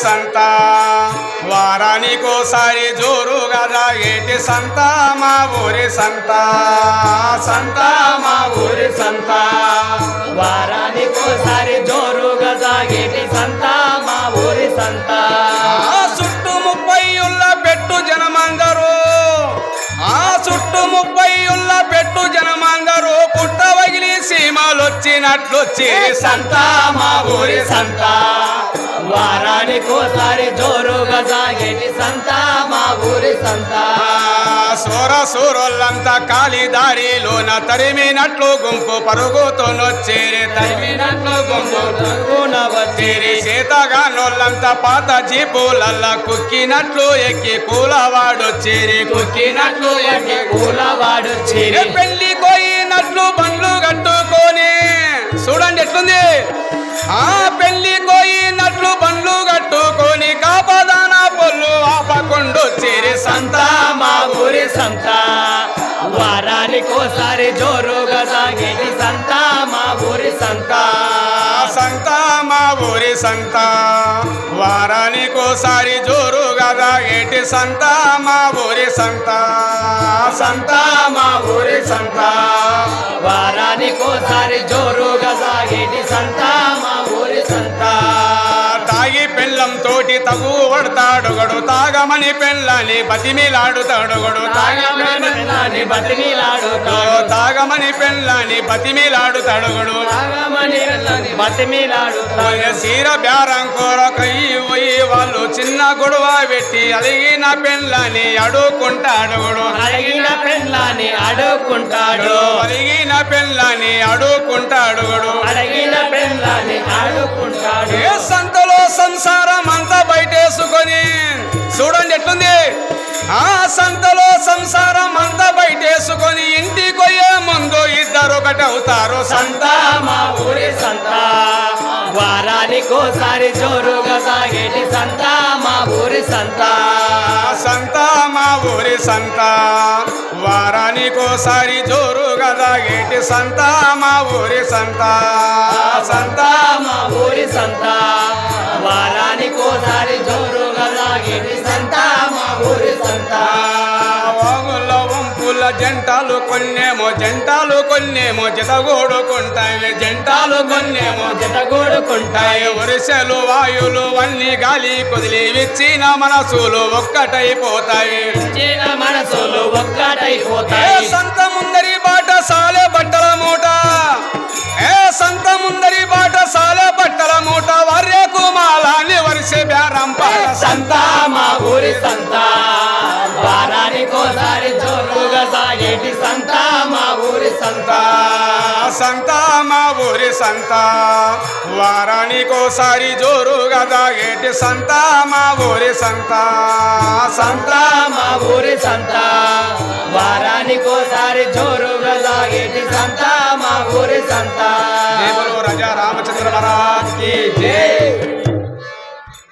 సంత వారానికోసారి జోరుగా సాగేటి సంత మా ఊరి సంత సంత మా ఊరి సంత వారానికోసారి జోరుగా సాగేటి సంత మా ఊరి సంత చుట్టూ 30 ఉళ్ళ పెట్టు జనమందరూ చుట్టూ 30 ఉళ్ళ పెట్టు జనమందరూ పుట్ట వగిలి సీమలొచ్చినట్లొచ్చి సంత మా ఊరి సంత వారానికోసారి జోరుగా సాగేటి సంత మా ఊరి సంత సూరసూరులంతా కాలి దారిలోన తరిమినట్లు గుంపు పరుగుతోనొచ్చేరి తరిమినట్లు గుంపు పరుగున వచ్చేరి చేతగానోళ్ళంతా పాత జీపులల్లా కుక్కినట్లు ఎక్కి కూలవాడొచ్చేరి కుక్కినట్లు ఎక్కి కూలవాడొచ్చేరి పెళ్లి కోయినట్లు బండ్లు కట్టుకొని చూడండి ఎట్లుంది పెళ్లి కోయినట్లు బండ్లు కట్టుకొని కాపదాన పొల్లు ఆపకుండొచ్చేరి సంత మా ఊరి సంత వారానికోసారి జోరుగా సాగేటి సంత మా ఊరి సంత సంత మా ఊరి సంత వారానికోసారి జోరుగా సాగేటి సంత మా ఊరి సంత సంత మా ఊరి సంత వారానికోసారి జోరుగా సాగేటి సంత మా ఊరి సంత తాగి పెళ్ళం తోటి తగు పడతాడుగడు తాగమని పెళ్ళని బతిమిలాడుతాడుగడు తాగమని బతిమిలాడుతాడు తాగమని పెళ్ళని బతిమిలాడుతాడుగడు బతిమిలాడుతాడు సీర బేరం కొరకయ్యి వాళ్ళు చిన్న గొడవ పెట్టి అలిగిన పెళ్ళని అడుక్కుంటాడుగడు అడిగిన పెళ్ళాన్ని అడుక్కుంటాడు అలిగిన పెళ్ళని అడుక్కుంటాడుగడు అడిగిన పెళ్ళాన్ని అడుక్కుంటాడు సంతలో సంసారం అంతా బయటేసుకొని చూడండి ఎట్లుంది సంతలో సంసారం అంతా బయటేసుకొని ఇంటికి పోయే ముందు ఇద్దరు ఒకటి అవుతారు సంత మా ఊరి సంత వారానికోసారి జోరుగా సాగేటి సంత మా ఊరి సంత సంత మా ఊరి సంత వారానికోసారి జోరుగా సాగేటి సంత మా ఊరి సంత సంత మా ఊరి సంత వారానికోసారి జోరుగా సాగేటి సంత మా ఊరి సంత వాగుల్లో వంపుల జంటాలు కొన్నేమో జతగూడుకుంటాయి జంటాలు కొన్నేమో జతగూడుకుంటాయి వరుసలు వాయులు అన్ని గాలి కుదిలి విచ్చిన మనసులు ఒక్కటైపోతాయి మనసులు ఒక్కటైపోతాయి సంత ముందరి బాట సాలే బట్టల మూట సంత ముందరి బాట సాలే బట్టల మూట వర్రేకు మాలాని వరిసే బేరం సంత మా ఊరి సంత వారానికోసారి జోరుగా సాగేటి సంత మా ఊరి సంత సంత మా ఊరి సంత వారానికోసారి జోరుగా సాగేటి సంత మా ఊరి సంత సంత మా ఊరి సంత వారానికోసారి జోరుగా సాగేటి సంత మా ఊరి సంత రాజా రామచంద్ర మహారాజ్ కి జై.